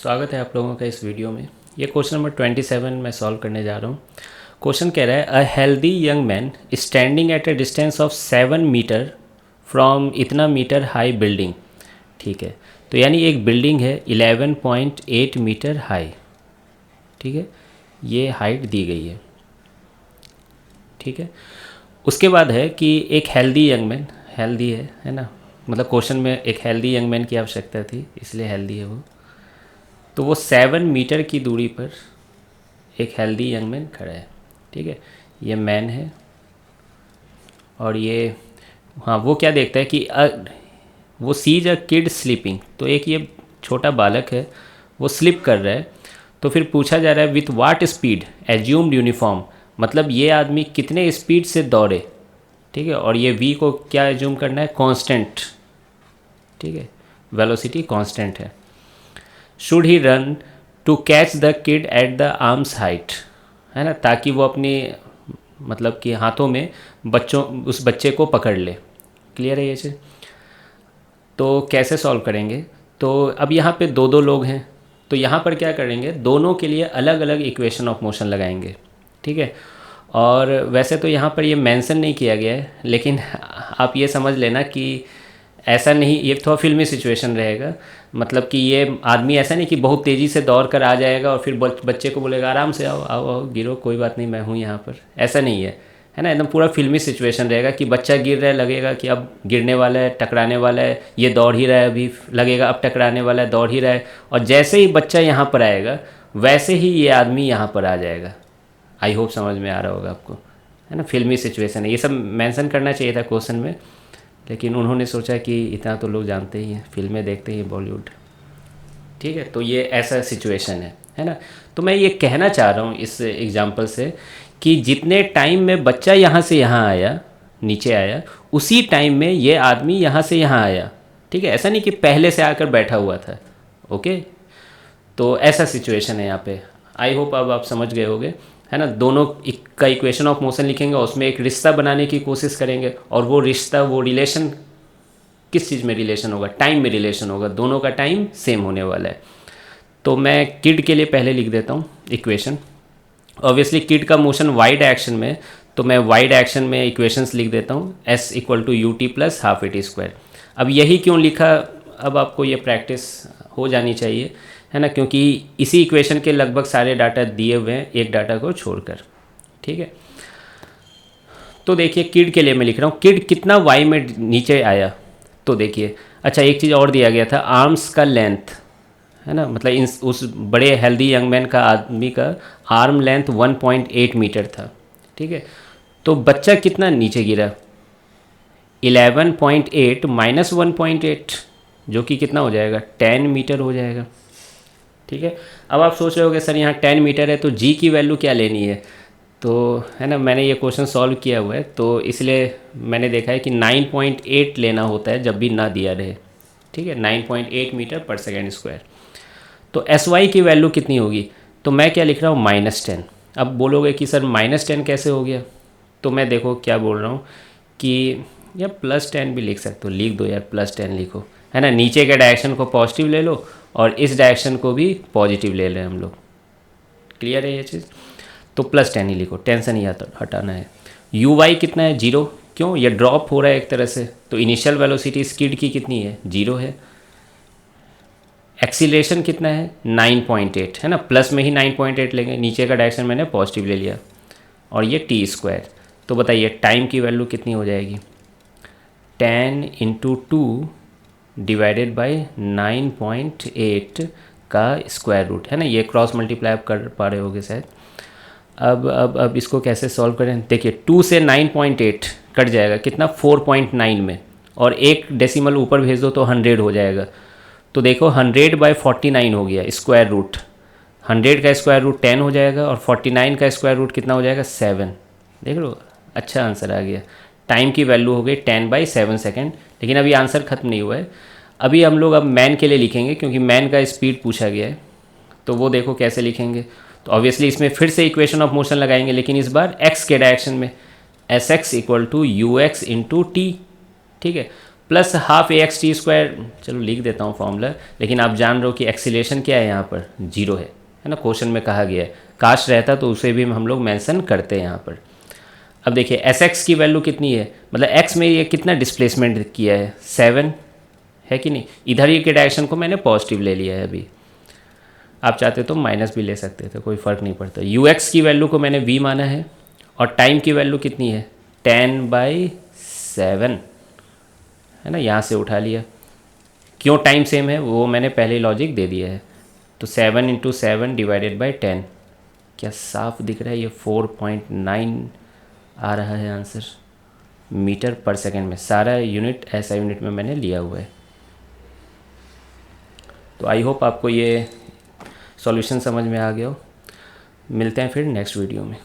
स्वागत है आप लोगों का इस वीडियो में। ये क्वेश्चन नंबर 27 मैं सॉल्व करने जा रहा हूँ। क्वेश्चन कह रहा है a healthy young man standing at a distance of 7 meter from इतना मीटर हाई बिल्डिंग। ठीक है, तो यानी एक बिल्डिंग है 11.8 मीटर हाई। ठीक है, ये हाइट दी गई है। ठीक है, उसके बाद है कि एक हेल्दी यंग मैन, हेल्दी है ना, मतलब क्वेश्चन में एक हेल्दी यंग मैन की आवश्यकता थी, इसलिए हेल्दी है वो। तो वो 7 मीटर की दूरी पर एक हेल्दी यंग मैन खड़ा है। ठीक है, ये मैन है और ये, हाँ, वो क्या देखता है कि वो सीज अ किड स्लीपिंग, तो एक ये छोटा बालक है वो स्लिप कर रहा है। तो फिर पूछा जा रहा है with what speed assumed uniform, मतलब ये आदमी कितने स्पीड से दौड़े। ठीक है, और ये वी को क्या एज्यूम करना है, कांस्टेंट। ठीक है, वेलोसिटी कांस्टेंट है। Should he run to catch the kid at the arms height, है ना, ताकि वो अपनी मतलब कि हाथों में उस बच्चे को पकड़ ले। क्लियर है ये चीज़? तो कैसे सॉल्व करेंगे? तो अब यहाँ पे दो दो लोग हैं, तो यहाँ पर क्या करेंगे, दोनों के लिए अलग अलग इक्वेशन ऑफ मोशन लगाएंगे। ठीक है, और वैसे तो यहाँ पर ये मेंशन नहीं किया गया है, लेकिन आप ये समझ लेना कि ऐसा नहीं, ये थोड़ा फिल्मी सिचुएशन रहेगा। मतलब कि ये आदमी ऐसा नहीं कि बहुत तेज़ी से दौड़ कर आ जाएगा और फिर बच्चे को बोलेगा आराम से आओ आओ आओ गिरो, कोई बात नहीं मैं हूँ यहाँ पर, ऐसा नहीं है ना। एकदम पूरा फिल्मी सिचुएशन रहेगा कि बच्चा गिर रहा है, लगेगा कि अब गिरने वाला है, टकराने वाला है, ये दौड़ ही रहा है, अभी लगेगा अब टकराने वाला है, दौड़ ही रहा है, और जैसे ही बच्चा यहाँ पर आएगा वैसे ही ये आदमी यहाँ पर आ जाएगा। आई होप समझ में आ रहा होगा आपको, है ना। फिल्मी सिचुएशन है, ये सब मेंशन करना चाहिए था क्वेश्चन में, लेकिन उन्होंने सोचा कि इतना तो लोग जानते ही हैं, फिल्में देखते ही बॉलीवुड। ठीक है, तो ये ऐसा सिचुएशन है ना। तो मैं ये कहना चाह रहा हूँ इस एग्जांपल से कि जितने टाइम में बच्चा यहाँ से यहाँ आया, नीचे आया, उसी टाइम में ये आदमी यहाँ से यहाँ आया। ठीक है, ऐसा नहीं कि पहले से आकर बैठा हुआ था। ओके, तो ऐसा सिचुएशन है यहाँ पे। आई होप अब आप समझ गए होगे, है ना। दोनों का इक्वेशन ऑफ मोशन लिखेंगे, उसमें एक रिश्ता बनाने की कोशिश करेंगे, और वो रिश्ता, वो रिलेशन किस चीज़ में रिलेशन होगा, टाइम में रिलेशन होगा, दोनों का टाइम सेम होने वाला है। तो मैं किड के लिए पहले लिख देता हूँ इक्वेशन। ऑब्वियसली किड का मोशन वाई डायरेक्शन में, तो मैं वाई डायरेक्शन में इक्वेशंस लिख देता हूँ, S equal to U T plus half A T square. अब यही क्यों लिखा, अब आपको ये प्रैक्टिस हो जानी चाहिए, है ना, क्योंकि इसी इक्वेशन के लगभग सारे डाटा दिए हुए हैं एक डाटा को छोड़कर। ठीक है, तो देखिए किड के लिए मैं लिख रहा हूँ, किड कितना वाई में नीचे आया। तो देखिए, अच्छा एक चीज़ और दिया गया था, आर्म्स का लेंथ, है ना, मतलब उस बड़े हेल्दी यंग मैन का, आदमी का आर्म लेंथ 1.8 मीटर था। ठीक है, तो बच्चा कितना नीचे गिरा, 11.8 माइनस 1.8, जो कि कितना हो जाएगा, 10 मीटर हो जाएगा। ठीक है, अब आप सोच रहे होगे सर यहाँ 10 मीटर है तो जी की वैल्यू क्या लेनी है, तो है ना, मैंने ये क्वेश्चन सॉल्व किया हुआ है, तो इसलिए मैंने देखा है कि 9.8 लेना होता है जब भी ना दिया रहे। ठीक है, 9.8 मीटर पर सेकेंड स्क्वायर। तो एस वाई की वैल्यू कितनी होगी, तो मैं क्या लिख रहा हूँ, -10। अब बोलोगे कि सर -10 कैसे हो गया, तो मैं देखो क्या बोल रहा हूँ कि या +10 भी लिख सकते हो, लिख दो यार, +10 लिखो, है ना। नीचे के डायरेक्शन को पॉजिटिव ले लो और इस डायरेक्शन को भी पॉजिटिव ले लें हम लोग। क्लियर है ये चीज़? तो +10 ही लिखो, टेंशन ही हटाना है। यू वाई कितना है, 0, क्यों, ये ड्रॉप हो रहा है एक तरह से, तो इनिशियल वेलोसिटी स्किड की कितनी है, 0 है। एक्सीलरेशन कितना है, 9.8, है ना, प्लस में ही 9.8 लेंगे, नीचे का डायरेक्शन मैंने पॉजिटिव ले लिया, और ये टी स्क्वायर। तो बताइए टाइम की वैल्यू कितनी हो जाएगी, 10 इंटू 2 डिवाइडेड बाई 9.8 का स्क्वायर रूट, है ना। ये क्रॉस मल्टीप्लाई आप कर पा रहे होगे शायद। अब इसको कैसे सॉल्व करें, देखिए 2 से 9.8 कट जाएगा, कितना, 4.9 में, और एक डेसिमल ऊपर भेज दो तो 100 हो जाएगा। तो देखो 100/49 हो गया स्क्वायर रूट, 100 का स्क्वायर रूट 10 हो जाएगा, और 49 का स्क्वायर रूट कितना हो जाएगा, 7। देख लो, अच्छा आंसर आ गया। टाइम की वैल्यू हो गई 10/7 सेकेंड। लेकिन अभी आंसर खत्म नहीं हुआ है, अभी हम लोग अब मैन के लिए लिखेंगे, क्योंकि मैन का स्पीड पूछा गया है। तो वो देखो कैसे लिखेंगे, तो ऑब्वियसली इसमें फिर से इक्वेशन ऑफ मोशन लगाएंगे, लेकिन इस बार एक्स के डायरेक्शन में, S X equal to U X into T. ठीक है, plus half A X T square, चलो लिख देता हूँ फॉर्मूला, लेकिन आप जान रहे हो कि एक्सीलेशन क्या है यहाँ पर, जीरो है ना, क्वेश्चन में कहा गया है। काश रहता तो उसे भी हम लोग मेंशन करते हैं यहाँ पर। अब देखिए एस एक्स की वैल्यू कितनी है, मतलब एक्स में ये कितना डिस्प्लेसमेंट किया है, 7 है कि नहीं। इधर ये के डायरेक्शन को मैंने पॉजिटिव ले लिया है अभी, आप चाहते तो माइनस भी ले सकते थे, कोई फ़र्क नहीं पड़ता। यू एक्स की वैल्यू को मैंने वी माना है, और टाइम की वैल्यू कितनी है, 10/7 है ना, यहाँ से उठा लिया। क्यों टाइम सेम है वो मैंने पहले लॉजिक दे दिया है। तो 7 × 7 डिवाइडेड बाई 10, क्या साफ दिख रहा है, ये 4.9 आ रहा है आंसर मीटर पर सेकेंड में। सारा यूनिट ऐसा यूनिट में मैंने लिया हुआ है। तो आई होप आपको ये सॉल्यूशन समझ में आ गया हो। मिलते हैं फिर नेक्स्ट वीडियो में।